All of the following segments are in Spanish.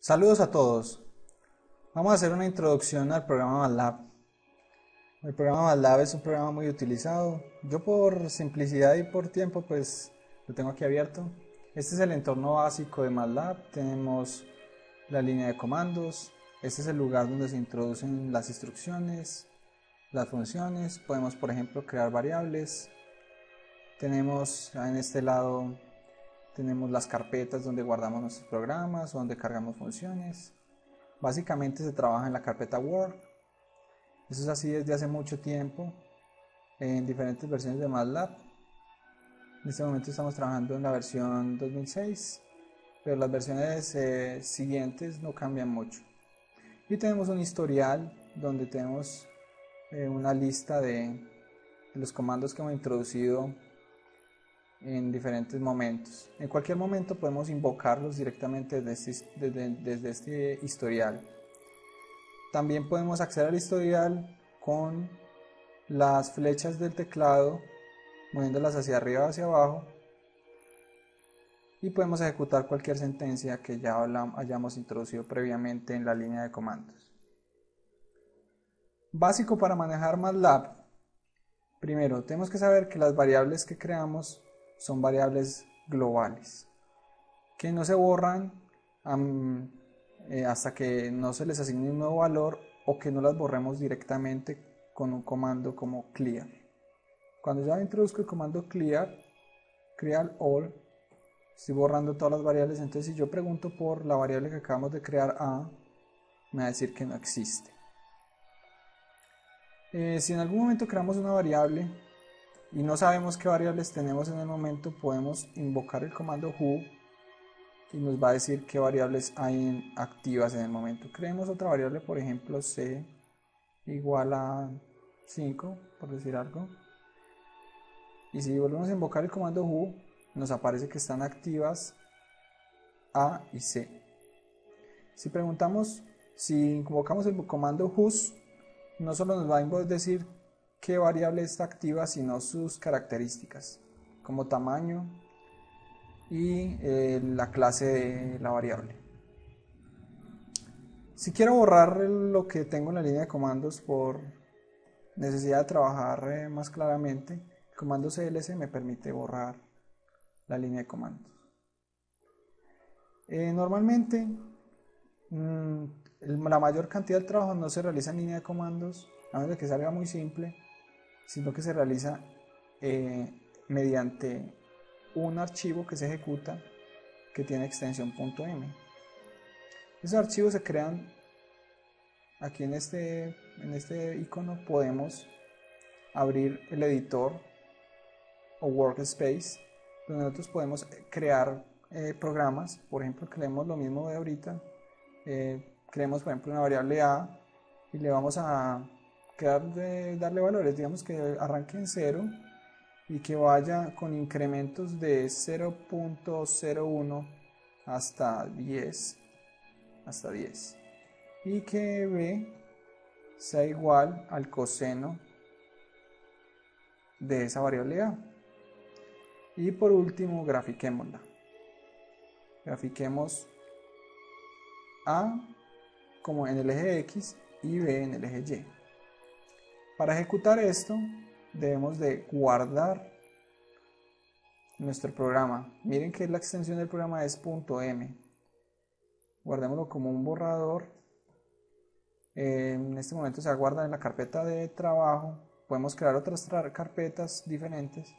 Saludos a todos. Vamos a hacer una introducción al programa MATLAB. El programa MATLAB es un programa muy utilizado. Yo por simplicidad y por tiempo pues lo tengo aquí abierto. Este es el entorno básico de MATLAB. Tenemos la línea de comandos. Este es el lugar donde se introducen las instrucciones, las funciones. Podemos por ejemplo crear variables. Tenemos en este lado las carpetas donde guardamos nuestros programas o donde cargamos funciones. Básicamente se trabaja en la carpeta Word. Eso es así desde hace mucho tiempo en diferentes versiones de MATLAB. En este momento estamos trabajando en la versión 2006, pero las versiones siguientes no cambian mucho. Y tenemos un historial donde tenemos una lista de los comandos que hemos introducido en diferentes momentos. En cualquier momento podemos invocarlos directamente desde este historial. También podemos acceder al historial con las flechas del teclado, moviéndolas hacia arriba o hacia abajo, y podemos ejecutar cualquier sentencia que ya hayamos introducido previamente en la línea de comandos. Básico para manejar MATLAB. Primero, tenemos que saber que las variables que creamos son variables globales, que no se borran hasta que no se les asigne un nuevo valor o que no las borremos directamente con un comando como clear. Cuando ya introduzco el comando clear all, estoy borrando todas las variables. Entonces si yo pregunto por la variable que acabamos de crear A, me va a decir que no existe. Si en algún momento creamos una variable y no sabemos qué variables tenemos en el momento, podemos invocar el comando who y nos va a decir qué variables hay activas en el momento. Creemos otra variable, por ejemplo c igual a 5, por decir algo, y si volvemos a invocar el comando who, nos aparece que están activas a y c. Si invocamos el comando whos, no solo nos va a decir qué variable está activa, sino sus características, como tamaño y la clase de la variable. Si quiero borrar lo que tengo en la línea de comandos por necesidad de trabajar más claramente, el comando cls me permite borrar la línea de comandos. Normalmente la mayor cantidad del trabajo no se realiza en línea de comandos, a menos de que salga muy simple, sino que se realiza mediante un archivo que se ejecuta que tiene extensión .m. Esos archivos se crean aquí en este icono. Podemos abrir el editor o workspace donde nosotros podemos crear programas. Por ejemplo, creemos lo mismo de ahorita. Creemos por ejemplo una variable a y le vamos a darle valores, digamos que arranque en 0 y que vaya con incrementos de 0.01 hasta 10 y que b sea igual al coseno de esa variable a. Y por último grafiquémosla. Grafiquemos a como en el eje x y b en el eje y. Para ejecutar esto debemos de guardar nuestro programa. Miren que la extensión del programa es .m. Guardémoslo como un borrador. En este momento se guarda en la carpeta de trabajo. Podemos crear otras carpetas diferentes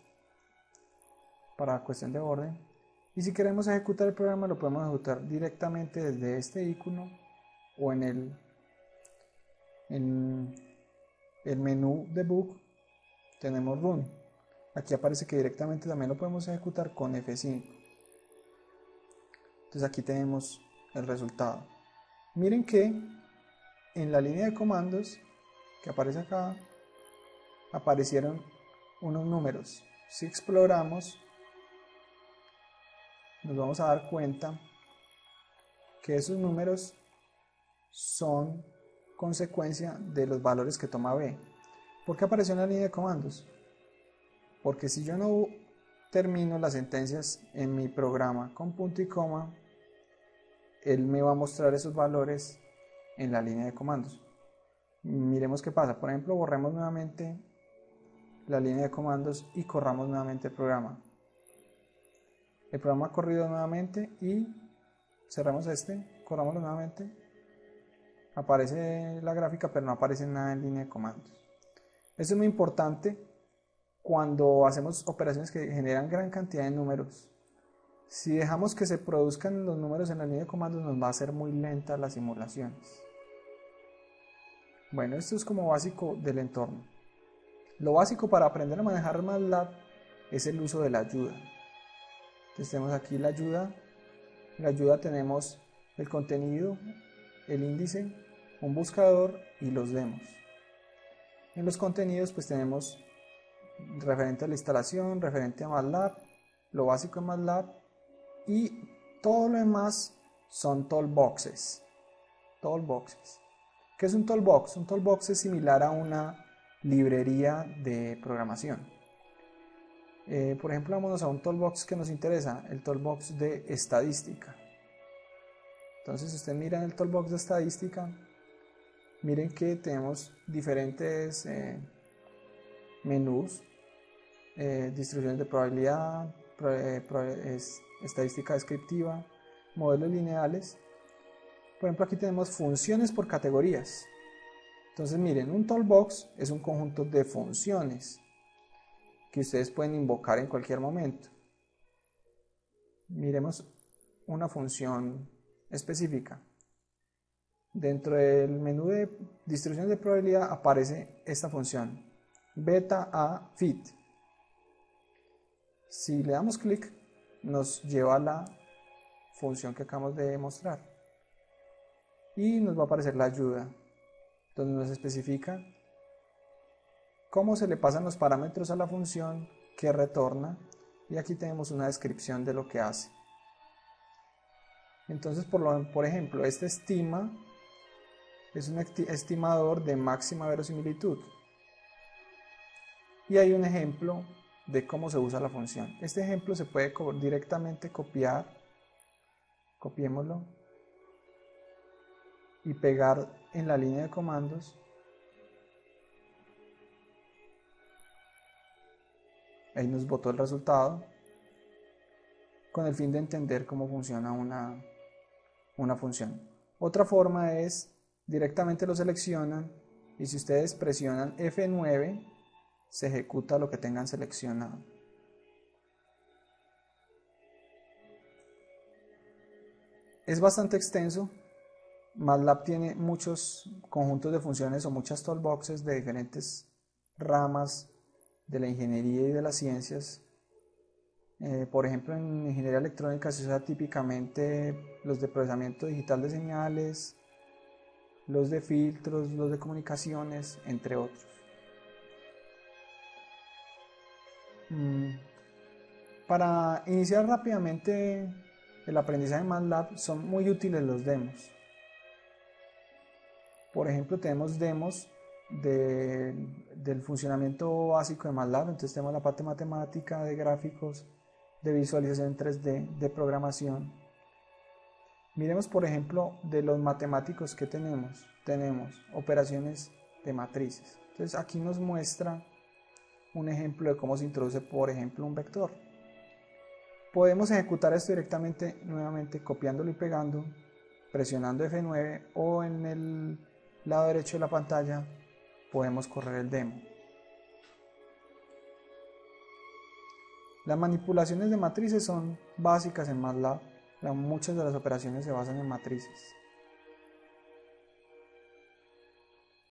para cuestión de orden. Y si queremos ejecutar el programa, lo podemos ejecutar directamente desde este icono o en el menú debug tenemos run. Aquí aparece que directamente también lo podemos ejecutar con F5. Entonces aquí tenemos el resultado. Miren que en la línea de comandos que aparece acá aparecieron unos números. Si exploramos, nos vamos a dar cuenta que esos números son consecuencia de los valores que toma b. ¿Por qué apareció en la línea de comandos? Porque si yo no termino las sentencias en mi programa con punto y coma, él me va a mostrar esos valores en la línea de comandos. Miremos qué pasa. Por ejemplo, borremos nuevamente la línea de comandos y corramos nuevamente el programa. El programa ha corrido nuevamente y cerramos corrámoslo nuevamente. Aparece la gráfica, pero no aparece nada en línea de comandos. Esto es muy importante cuando hacemos operaciones que generan gran cantidad de números. Si dejamos que se produzcan los números en la línea de comandos, nos va a hacer muy lenta las simulaciones. Bueno, esto es como básico del entorno. Lo básico para aprender a manejar MATLAB es el uso de la ayuda. Entonces tenemos aquí la ayuda. En la ayuda tenemos el contenido, el índice, un buscador y los demos. En los contenidos pues tenemos referente a la instalación, referente a MATLAB, lo básico en MATLAB y todo lo demás son toolboxes. Toolboxes. ¿Qué es un toolbox? Un toolbox es similar a una librería de programación. Por ejemplo, vámonos a un toolbox que nos interesa, el toolbox de estadística. Entonces, si ustedes miran el toolbox de estadística, miren que tenemos diferentes menús, distribuciones de probabilidad, estadística descriptiva, modelos lineales. Por ejemplo, aquí tenemos funciones por categorías. Entonces miren, un toolbox es un conjunto de funciones que ustedes pueden invocar en cualquier momento. Miremos una función específica. Dentro del menú de distribuciones de probabilidad aparece esta función, beta a fit. Si le damos clic, nos lleva a la función que acabamos de mostrar. Y nos va a aparecer la ayuda, donde nos especifica cómo se le pasan los parámetros a la función que retorna, y aquí tenemos una descripción de lo que hace. Entonces, por ejemplo, este estima es un estimador de máxima verosimilitud, y hay un ejemplo de cómo se usa la función. Este ejemplo se puede directamente copiar, copiémoslo y pegar en la línea de comandos. Ahí nos botó el resultado con el fin de entender cómo funciona una función. Otra forma es directamente lo seleccionan y si ustedes presionan F9 se ejecuta lo que tengan seleccionado. Es bastante extenso. MATLAB tiene muchos conjuntos de funciones o muchas toolboxes de diferentes ramas de la ingeniería y de las ciencias. Por ejemplo, en ingeniería electrónica se usa típicamente los de procesamiento digital de señales, los de filtros, los de comunicaciones, entre otros. Para iniciar rápidamente el aprendizaje de MATLAB son muy útiles los demos. Por ejemplo, tenemos demos del funcionamiento básico de MATLAB. Entonces tenemos la parte matemática, de gráficos, de visualización en 3D, de programación. Miremos, por ejemplo, de los matemáticos que tenemos. Tenemos operaciones de matrices. Entonces aquí nos muestra un ejemplo de cómo se introduce, por ejemplo, un vector. Podemos ejecutar esto directamente, nuevamente copiándolo y pegando, presionando F9 o en el lado derecho de la pantalla podemos correr el demo. Las manipulaciones de matrices son básicas en MATLAB. Muchas de las operaciones se basan en matrices.